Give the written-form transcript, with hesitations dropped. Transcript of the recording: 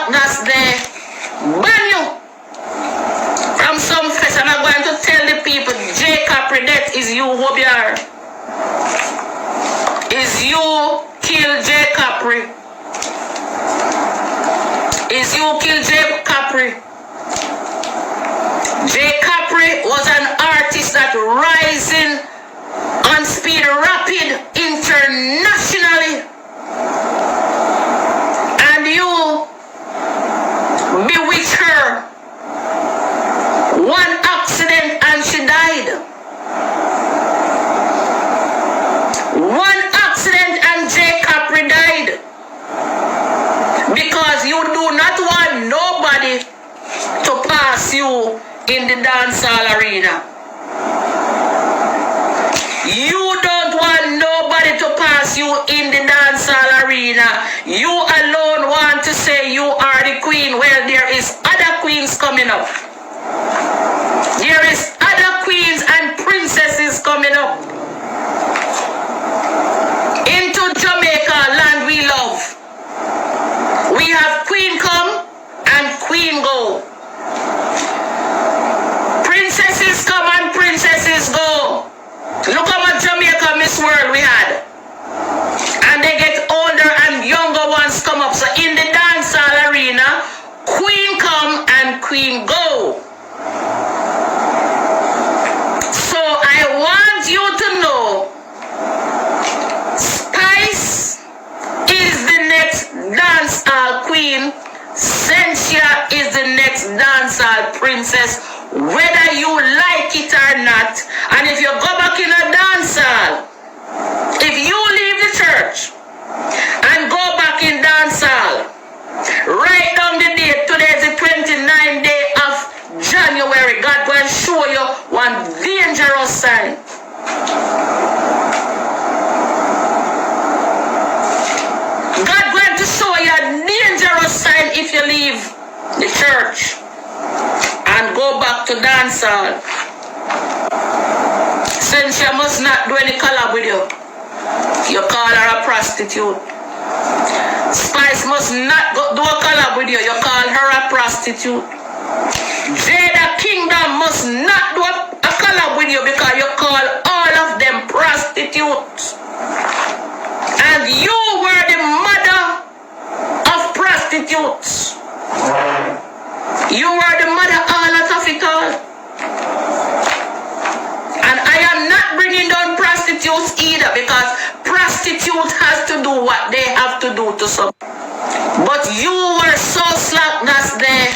slackness there. Ban you from some face. And I'm going to tell the people, Jacob, that is you, Hobiar. Is you kill Jacob. Is you kill Jacob. Jacob was an artist that rising on speed rapid internationally. And you bewitch her. One accident and she died. One accident and Jacob died. Because you do not want nobody to pass you in the dancehall arena. You don't want nobody to pass you in the dancehall arena. You alone want to say you are the queen. Well, there is other queens coming up. There is other queens and princesses coming up. Into Jamaica, land we love. We have queen come and queen go. Princesses come and princesses go. Look how much Jamaica Miss World we had. And they get older and younger ones come up. So in the dancehall arena, queen come and queen go. So I want you to know, Spice is the next dancehall queen. Sensia is the next dancehall princess, whether you like it or not. And if you go back in a dancehall, if you leave the church and go back in dancehall, write down the date. Today is the 29th day of January. God will show you one dangerous sign. God going to show you a dangerous sign if you leave the church and go back to dancehall. Since you must not do any collab with you, you call her a prostitute. Spice must not do a collab with you, you call her a prostitute. Jada Kingdom must not do a collab with you because you call all of them prostitutes. And you were the mother of prostitutes. You were the mother all of it all. And I am not bringing down prostitutes either, because prostitutes has to do what they have to do to some. But you were so slack that's there.